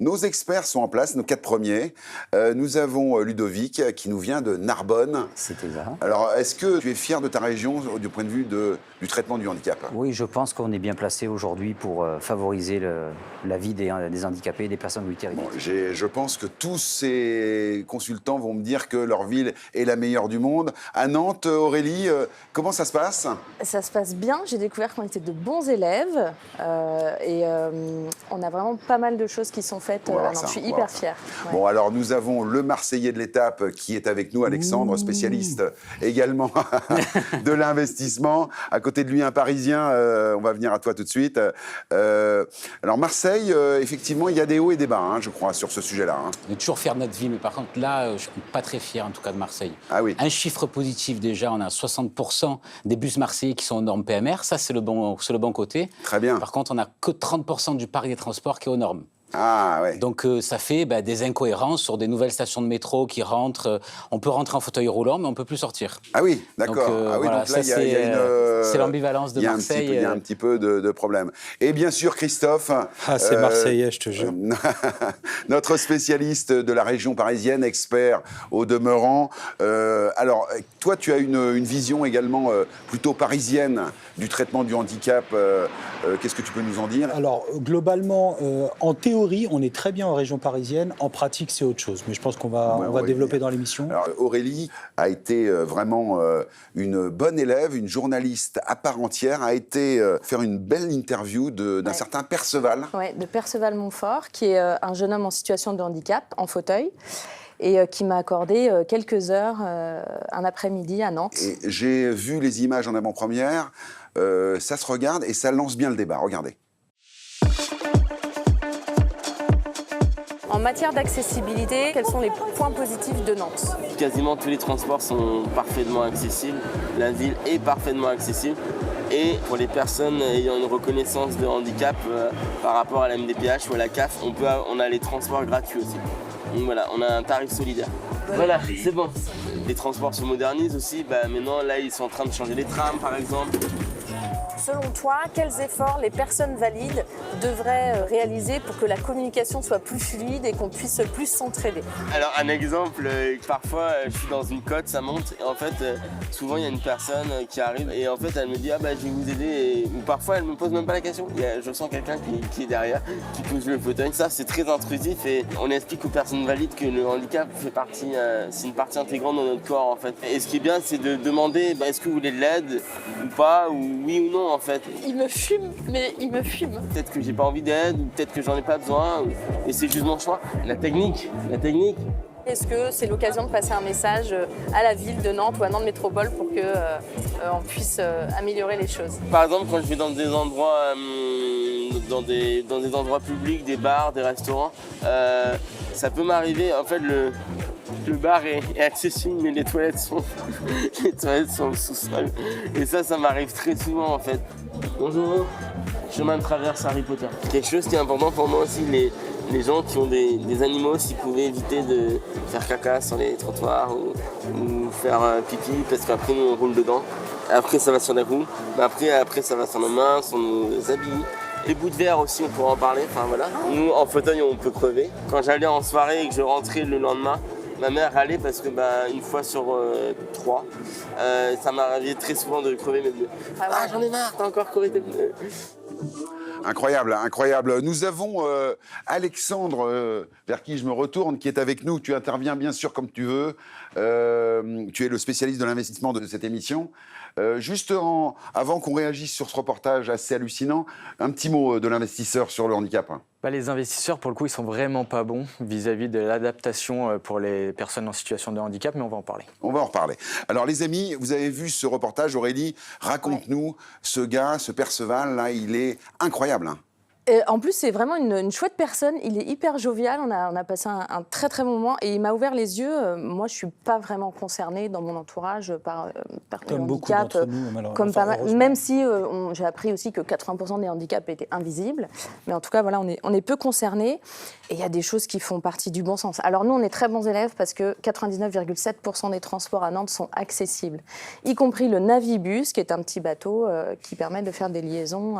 Nos experts sont en place, nos 4 premiers. Nous avons Ludovic qui nous vient de Narbonne. C'était ça. Alors, est-ce que tu es fier de ta région du point de vue du traitement du handicap? Oui, je pense qu'on est bien placé aujourd'hui pour favoriser la vie des handicapés et des personnes multirédites. Bon, je pense que tous ces consultants vont me dire que leur ville est la meilleure du monde. À Nantes, Aurélie, comment ça se passe? Ça se passe bien. J'ai découvert qu'on était de bons élèves et on a vraiment pas mal de choses qui sont faites. Je suis hyper fière. Ouais. Bon, alors nous avons le Marseillais de l'étape qui est avec nous, Alexandre, spécialiste également de l'investissement. À côté de lui, un Parisien. On va venir à toi tout de suite. Alors Marseille, effectivement, il y a des hauts et des bas, hein, je crois, sur ce sujet-là. Hein. On est toujours fier de notre ville, mais par contre, là, je ne suis pas très fier, en tout cas, de Marseille. Ah oui. Un chiffre positif, déjà, on a 60% des bus marseillais qui sont aux normes PMR. Ça, c'est le bon côté. Très bien. Par contre, on n'a que 30% du parc des transports qui est aux normes. Ah ouais. Donc ça fait des incohérences sur des nouvelles stations de métro qui rentrent. On peut rentrer en fauteuil roulant, mais on ne peut plus sortir. Ah oui, d'accord. Voilà, donc là, il y a c'est l'ambivalence de Marseille. Il y a un petit peu de problème. Et bien sûr, Christophe. Ah, c'est marseillais, je te jure. Notre spécialiste de la région parisienne, expert au demeurant. Alors, toi, tu as une vision également plutôt parisienne du traitement du handicap. Qu'est-ce que tu peux nous en dire? Alors, globalement, en théorie, on est très bien en région parisienne. En pratique, c'est autre chose. Mais je pense qu'on va développer dans l'émission. Alors, Aurélie a été vraiment une bonne élève, une journaliste à part entière, a été faire une belle interview d'un certain Perceval. Oui, de Perceval Montfort, qui est un jeune homme en situation de handicap, en fauteuil, et qui m'a accordé quelques heures un après-midi à Nantes. Et j'ai vu les images en avant-première. Ça se regarde et ça lance bien le débat. Regardez. En matière d'accessibilité, quels sont les points positifs de Nantes? Quasiment tous les transports sont parfaitement accessibles. La ville est parfaitement accessible. Et pour les personnes ayant une reconnaissance de handicap par rapport à la MDPH ou à la CAF, on a les transports gratuits aussi. Donc voilà, on a un tarif solidaire. Voilà, c'est bon. Les transports se modernisent aussi. Maintenant, là, ils sont en train de changer les trams, par exemple. Selon toi, quels efforts les personnes valides devraient réaliser pour que la communication soit plus fluide et qu'on puisse plus s'entraider? Alors un exemple, parfois je suis dans une côte, ça monte et en fait souvent il y a une personne qui arrive et en fait elle me dit je vais vous aider ou parfois elle me pose même pas la question. Je sens quelqu'un qui est derrière, qui pousse le fauteuil. Ça c'est très intrusif et on explique aux personnes valides que le handicap c'est une partie intégrante de notre corps en fait. Et ce qui est bien c'est de demander est-ce que vous voulez de l'aide ou pas, ou oui ou non en fait. Il me fume, mais il me fume. Peut-être que j'ai pas envie d'aide ou peut-être que j'en ai pas besoin et c'est juste mon choix. La technique. Est-ce que c'est l'occasion de passer un message à la ville de Nantes ou à Nantes Métropole pour qu'on puisse améliorer les choses? Par exemple, quand je vais dans des endroits, dans des endroits publics, des bars, des restaurants, ça peut m'arriver. En fait, le bar est accessible, mais les toilettes sont au sous-sol. Et ça m'arrive très souvent en fait. Bonjour, chemin de traverse Harry Potter. Quelque chose qui est important pour moi aussi, les gens qui ont des animaux, s'ils pouvaient éviter de faire caca sur les trottoirs ou faire pipi, parce qu'après nous on roule dedans. Après ça va sur les roues, mais après ça va sur nos mains, sur nos habits. Les bouts de verre aussi, on pourra en parler. Enfin voilà. Nous en fauteuil on peut crever. Quand j'allais en soirée et que je rentrais le lendemain, ma mère râlait parce que une fois sur 3, ça m'arrivait très souvent de crever mes pneus. Ah j'en ai marre, t'as encore crevé tes pneus. Incroyable, incroyable. Nous avons Alexandre, vers qui je me retourne, qui est avec nous. Tu interviens bien sûr comme tu veux. Tu es le spécialiste de l'investissement de cette émission. Avant qu'on réagisse sur ce reportage assez hallucinant, un petit mot de l'investisseur sur le handicap. Les investisseurs, pour le coup, ils sont vraiment pas bons vis-à-vis de l'adaptation pour les personnes en situation de handicap, mais on va en parler. On va en reparler. Alors les amis, vous avez vu ce reportage, Aurélie, raconte-nous ce gars, ce Perceval, là, il est incroyable. Hein. En plus, c'est vraiment une chouette personne. Il est hyper jovial. On a passé un très très bon moment et il m'a ouvert les yeux. Moi, je suis pas vraiment concernée dans mon entourage par le handicap. Beaucoup d'entre nous, comme pas mal, même si j'ai appris aussi que 80% des handicaps étaient invisibles. Mais en tout cas, voilà, on est peu concernés. Et il y a des choses qui font partie du bon sens. Alors nous, on est très bons élèves parce que 99,7% des transports à Nantes sont accessibles, y compris le Navibus, qui est un petit bateau qui permet de faire des liaisons.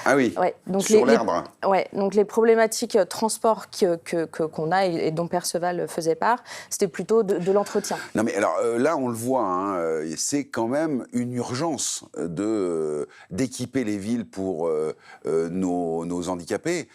Ah oui. Ouais. Donc sur l'herbe. perdre. Ouais, donc les problématiques transport qu'on a et dont Perceval faisait part, c'était plutôt de l'entretien. Non mais alors là on le voit, hein, c'est quand même une urgence d'équiper les villes pour nos handicapés,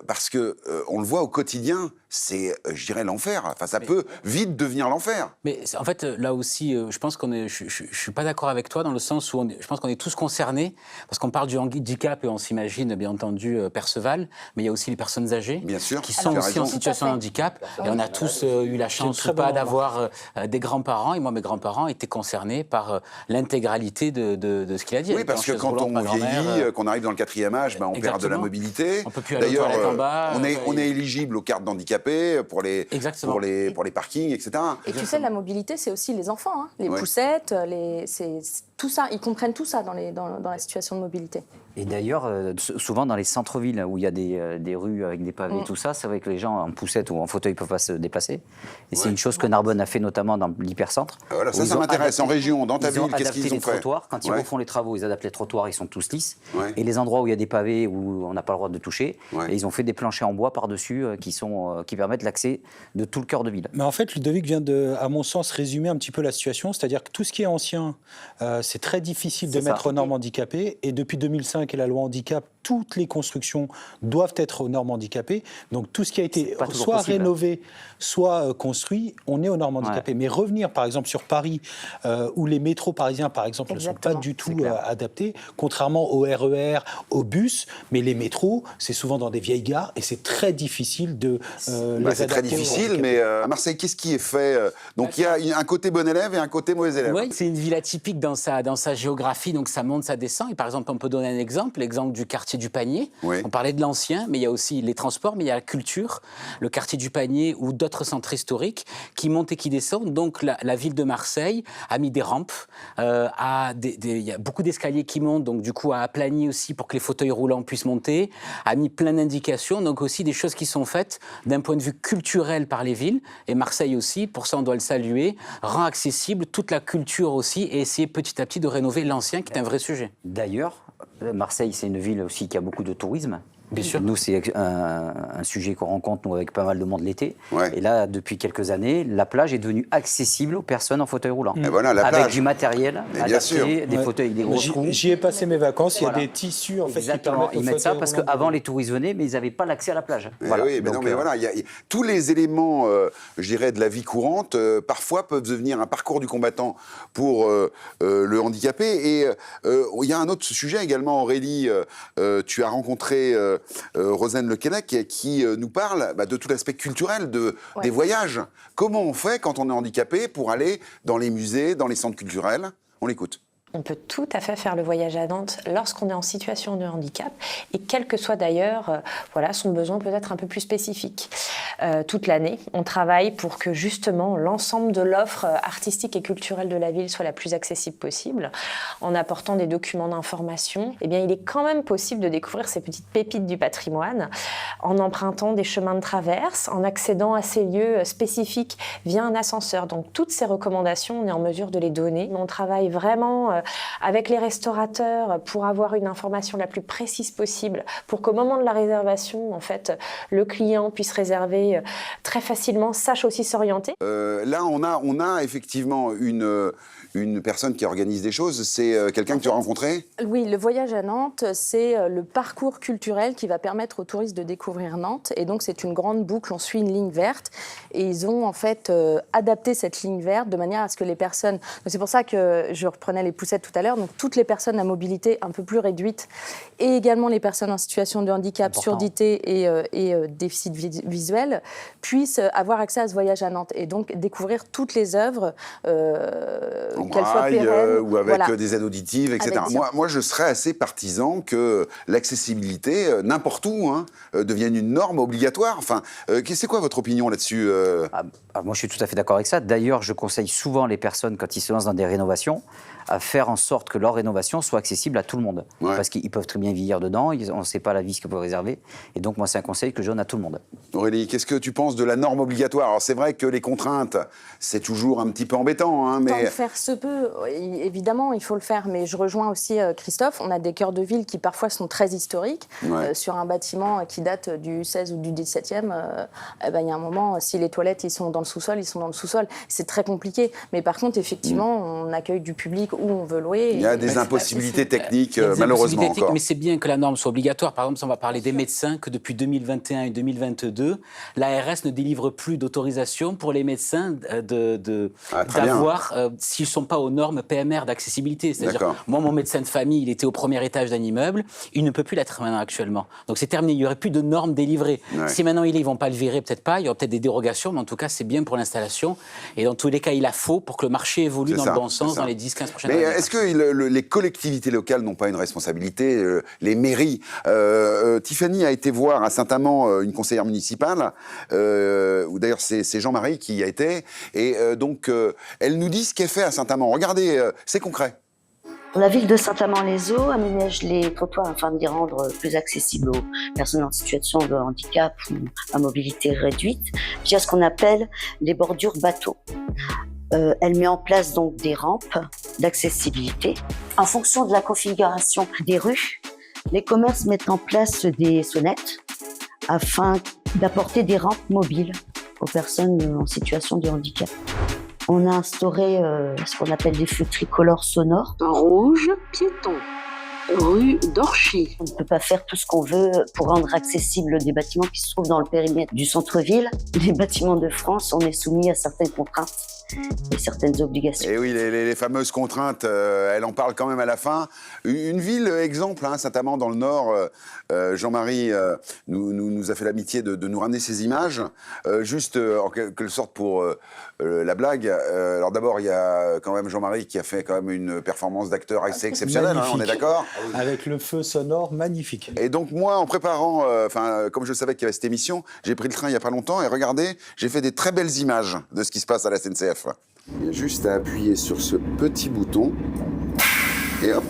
parce que on le voit au quotidien, c'est, je dirais, l'enfer. Enfin, ça peut vite devenir l'enfer. Mais en fait, là aussi, je pense je suis pas d'accord avec toi dans le sens où je pense qu'on est tous concernés, parce qu'on parle du handicap et on s'imagine, bien entendu, Perceval, mais il y a aussi les personnes âgées Bien sûr, qui sont tu as aussi en raison. situation de handicap. Et on a tous eu la chance ou pas d'avoir des grands-parents. Et moi, mes grands-parents étaient concernés par l'intégralité de ce qu'il a dit. Oui, parce que quand on vieillit, qu'on arrive dans le 4e âge, on perd de la mobilité. On peut plus aller aux toilettes en bas. On est éligible aux cartes d'handicapés pour les parkings, etc. Et tu sais, la mobilité, c'est aussi les enfants, hein, les poussettes, c'est tout ça. Ils comprennent tout ça dans la situation de mobilité. Et d'ailleurs, souvent dans les centres-villes où il y a des rues avec des pavés, tout ça, c'est vrai que les gens en poussette ou en fauteuil ne peuvent pas se déplacer. Et c'est une chose que Narbonne a fait notamment dans l'hypercentre. Voilà, ça m'intéresse. En région, dans ta ville, qu'est-ce qu'ils ont fait? Les trottoirs. Quand ils refont les travaux, ils adaptent les trottoirs, ils sont tous lisses. Ouais. Et les endroits où il y a des pavés, où on n'a pas le droit de toucher, et ils ont fait des planchers en bois par-dessus qui permettent l'accès de tout le cœur de ville. Mais en fait, Ludovic vient à mon sens, résumer un petit peu la situation. C'est-à-dire que tout ce qui est ancien, c'est très difficile de mettre aux normes handicapées. Et depuis 2005 et la loi handicap, toutes les constructions doivent être aux normes handicapées. Donc tout ce qui a été soit rénové, soit construit, on est aux normes handicapées. Mais revenir, par exemple, sur Paris, où les métros parisiens, par exemple, ne sont pas du tout adaptés, contrairement au RER, au bus, mais les métros, c'est souvent dans des vieilles gares et c'est très difficile de les adapter. C'est très difficile, mais à Marseille, qu'est-ce qui est fait? Donc il y a un côté bon élève et un côté mauvais élève. Oui, c'est une ville atypique dans sa géographie, donc ça monte, ça descend. Et par exemple, on peut donner un exemple, l'exemple du quartier du Panier. Oui. On parlait de l'ancien, mais il y a aussi les transports, mais il y a la culture, le quartier du Panier ou d'autres centres historiques qui montent et qui descendent. Donc la ville de Marseille a mis des rampes, il y a beaucoup d'escaliers qui montent, donc du coup a aplani aussi pour que les fauteuils roulants puissent monter, a mis plein d'indications, donc aussi des choses qui sont faites d'un point de vue culturel par les villes, et Marseille aussi, pour ça on doit le saluer, rend accessible toute la culture aussi et essayer petit à petit de rénover l'ancien qui est un vrai sujet. D'ailleurs, Marseille, c'est une ville aussi qui a beaucoup de tourisme. Bien sûr. Nous, c'est un sujet qu'on rencontre nous, avec pas mal de monde l'été. Ouais. Et là, depuis quelques années, la plage est devenue accessible aux personnes en fauteuil roulant. Et voilà, la avec plage. du matériel Mais bien sûr. adapté, des fauteuils avec des gros trous. J'y ai passé mes vacances, il y a Voilà. des tissus en fait, qui Exactement, permettent aux ils mettent ça fauteuils parce roulants qu'avant les touristes venaient, mais ils n'avaient pas l'accès à la plage. Voilà. Oui, mais Donc, non, mais voilà, tous les éléments, je dirais, de la vie courante, parfois peuvent devenir un parcours du combattant pour le handicapé. Et il y a un autre sujet également, Aurélie. Tu as rencontré Rosane Lequennec qui nous parle de tout l'aspect culturel des voyages. Comment on fait quand on est handicapé pour aller dans les musées, dans les centres culturels? On l'écoute. On peut tout à fait faire le voyage à Nantes lorsqu'on est en situation de handicap et quel que soit d'ailleurs son besoin peut être un peu plus spécifique. Toute l'année, on travaille pour que justement l'ensemble de l'offre artistique et culturelle de la ville soit la plus accessible possible. En apportant des documents d'information, il est quand même possible de découvrir ces petites pépites du patrimoine en empruntant des chemins de traverse, en accédant à ces lieux spécifiques via un ascenseur. Donc toutes ces recommandations, on est en mesure de les donner. On travaille vraiment avec les restaurateurs pour avoir une information la plus précise possible pour qu'au moment de la réservation, en fait, le client puisse réserver très facilement, sache aussi s'orienter. Là, on a effectivement une personne qui organise des choses. C'est quelqu'un que tu as rencontré? Oui, le voyage à Nantes, c'est le parcours culturel qui va permettre aux touristes de découvrir Nantes. Et donc, c'est une grande boucle, on suit une ligne verte. Et ils ont en fait adapté cette ligne verte de manière à ce que les personnes... Donc, c'est pour ça que je reprenais les poussettes tout à l'heure. Donc, toutes les personnes à mobilité un peu plus réduite et également les personnes en situation de handicap, surdité et déficit visuel puissent avoir accès à ce voyage à Nantes et donc découvrir toutes les œuvres, qu'elles soient pérennes ou avec des aides auditives, etc. Moi, je serais assez partisan que l'accessibilité, n'importe où, devienne une norme obligatoire. Enfin, c'est quoi votre opinion là-dessus Moi, je suis tout à fait d'accord avec ça. D'ailleurs, je conseille souvent les personnes, quand ils se lancent dans des rénovations, à faire en sorte que leur rénovation soit accessible à tout le monde. Ouais. Parce qu'ils peuvent très bien vieillir dedans, on ne sait pas la vie qu'ils peuvent réserver. Et donc, moi, c'est un conseil que je donne à tout le monde. Aurélie, qu'est-ce que tu penses de la norme obligatoire? Alors c'est vrai que les contraintes, c'est toujours un petit peu embêtant, hein, Tant mais... que faire se peut, évidemment, il faut le faire. Mais je rejoins aussi Christophe. On a des cœurs de ville qui parfois sont très historiques. Ouais. Sur un bâtiment qui date du 16 ou du 17e, il y a un moment, si les toilettes ils sont dans le sous-sol, ils sont dans le sous-sol. C'est très compliqué. Mais par contre, effectivement, on accueille du public où on veut louer. Il y a des impossibilités techniques, Il y a des malheureusement impossibilités techniques, encore. mais c'est bien que la norme soit obligatoire. Par exemple, on va parler des médecins, que depuis 2021 et 2022, l'ARS ne délivre plus d'autorisation pour les médecins d'avoir, s'ils ne sont pas aux normes PMR d'accessibilité. C'est-à-dire, moi, mon médecin de famille, il était au premier étage d'un immeuble, il ne peut plus l'être maintenant actuellement. Donc c'est terminé, il n'y aurait plus de normes délivrées. Ouais. Si maintenant ils ne vont pas le virer, peut-être pas, il y aura peut-être des dérogations, mais en tout cas, c'est bien pour l'installation. Et dans tous les cas, il a faut pour que le marché évolue dans le bon sens dans les 10-15 prochaines années. Mais est-ce que les collectivités locales n'ont pas une responsabilité, les mairies Tiffany a été voir à Saint-Amand une conseillère municipale, où d'ailleurs c'est Jean-Marie qui y a été, et donc elle nous dit ce qu'elle fait à Saint-Amand. Regardez, c'est concret. La ville de Saint-Amand-les-Eaux aménage les trottoirs afin de les rendre plus accessibles aux personnes en situation de handicap ou à mobilité réduite via ce qu'on appelle les bordures bateaux. Elle met en place donc des rampes d'accessibilité. En fonction de la configuration des rues, les commerces mettent en place des sonnettes afin d'apporter des rampes mobiles aux personnes en situation de handicap. On a instauré ce qu'on appelle des feux tricolores sonores. En rouge, piéton. Rue d'Orchy. On ne peut pas faire tout ce qu'on veut pour rendre accessibles des bâtiments qui se trouvent dans le périmètre du centre-ville. Les bâtiments de France, on est soumis à certaines contraintes et certaines obligations. Et oui, les fameuses contraintes, elle en parle quand même à la fin. Une ville exemple, hein, Saint-Amand dans le Nord, Jean-Marie nous a fait l'amitié de nous ramener ces images, juste en quelque sorte pour la blague. Alors d'abord, il y a quand même Jean-Marie qui a fait quand même une performance d'acteur assez exceptionnelle, hein, on est d'accord? Avec le feu sonore magnifique. Et donc moi, en préparant, comme je savais qu'il y avait cette émission, j'ai pris le train il n'y a pas longtemps et regardez, j'ai fait des très belles images de ce qui se passe à la SNCF. Il y a juste à appuyer sur ce petit bouton et hop,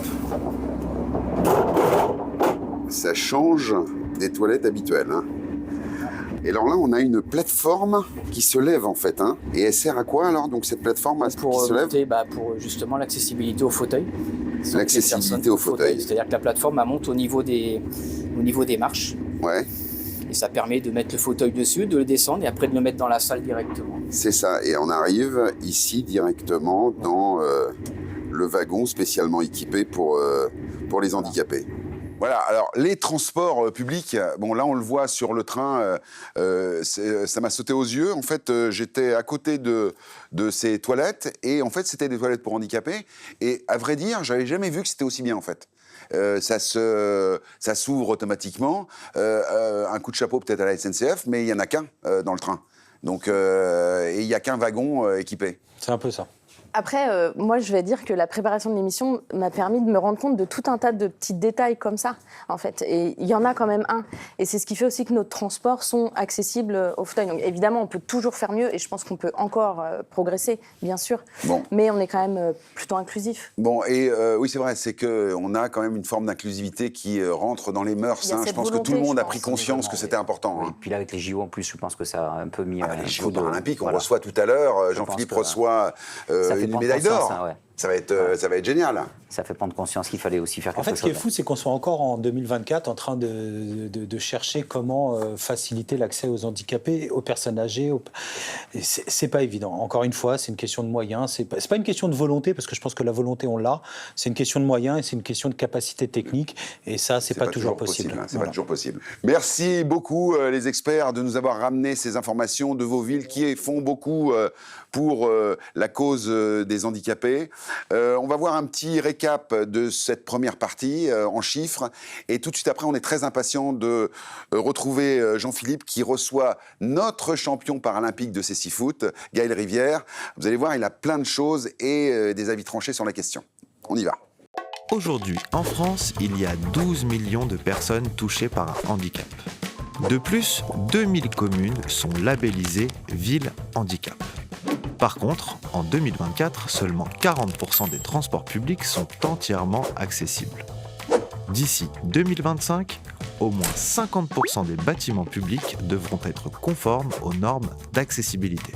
ça change des toilettes habituelles. Hein. Et alors là, on a une plateforme qui se lève en fait. Hein. Et elle sert à quoi alors, donc cette plateforme qui se lève Pour justement l'accessibilité au fauteuil. L'accessibilité au fauteuil. C'est-à-dire que la plateforme elle monte au niveau des marches. Ouais. Et ça permet de mettre le fauteuil dessus, de le descendre et après de le mettre dans la salle directement. C'est ça. Et on arrive ici directement dans le wagon spécialement équipé pour les handicapés. Voilà, alors les transports publics, bon là on le voit sur le train, ça m'a sauté aux yeux. En fait, j'étais à côté de ces toilettes et en fait c'était des toilettes pour handicapés. Et à vrai dire, j'avais jamais vu que c'était aussi bien en fait. Ça s'ouvre automatiquement, un coup de chapeau peut-être à la SNCF, mais il n'y en a qu'un dans le train. Donc, et il n'y a qu'un wagon équipé. C'est un peu ça. Après, moi, je vais dire que la préparation de l'émission m'a permis de me rendre compte de tout un tas de petits détails comme ça, en fait. Et il y en a quand même un. Et c'est ce qui fait aussi que nos transports sont accessibles aux fauteuils. Donc, évidemment, on peut toujours faire mieux et je pense qu'on peut encore progresser, bien sûr. Bon. Mais on est quand même plutôt inclusif. Bon, et oui, c'est vrai, c'est qu'on a quand même une forme d'inclusivité qui rentre dans les mœurs. Hein. Je pense que tout le monde a pris conscience que c'était important. Oui, hein. Puis là, avec les JO en plus, je pense que ça a un peu mis... les JO paralympiques, on reçoit tout à l'heure, Jean-Philippe reçoit... une médaille d'or. Ça, ouais. Ça va être génial. Ça fait prendre conscience qu'il fallait aussi faire quelque chose. En fait, ce qui est fou, c'est qu'on soit encore en 2024 en train de chercher comment faciliter l'accès aux handicapés, aux personnes âgées. C'est pas évident. Encore une fois, c'est une question de moyens. C'est pas une question de volonté, parce que je pense que la volonté, on l'a. C'est une question de moyens et c'est une question de capacité technique. Et ça, c'est pas toujours possible. C'est pas toujours possible. Merci beaucoup, les experts, de nous avoir ramené ces informations de vos villes qui font beaucoup pour la cause des handicapés. On va voir un petit récap de cette première partie en chiffres. Et tout de suite après, on est très impatient de retrouver Jean-Philippe qui reçoit notre champion paralympique de cécifoot, Gaël Rivière. Vous allez voir, il a plein de choses et des avis tranchés sur la question. On y va. Aujourd'hui, en France, il y a 12 millions de personnes touchées par un handicap. De plus, 2000 communes sont labellisées Ville Handicap. Par contre, en 2024, seulement 40% des transports publics sont entièrement accessibles. D'ici 2025, au moins 50% des bâtiments publics devront être conformes aux normes d'accessibilité.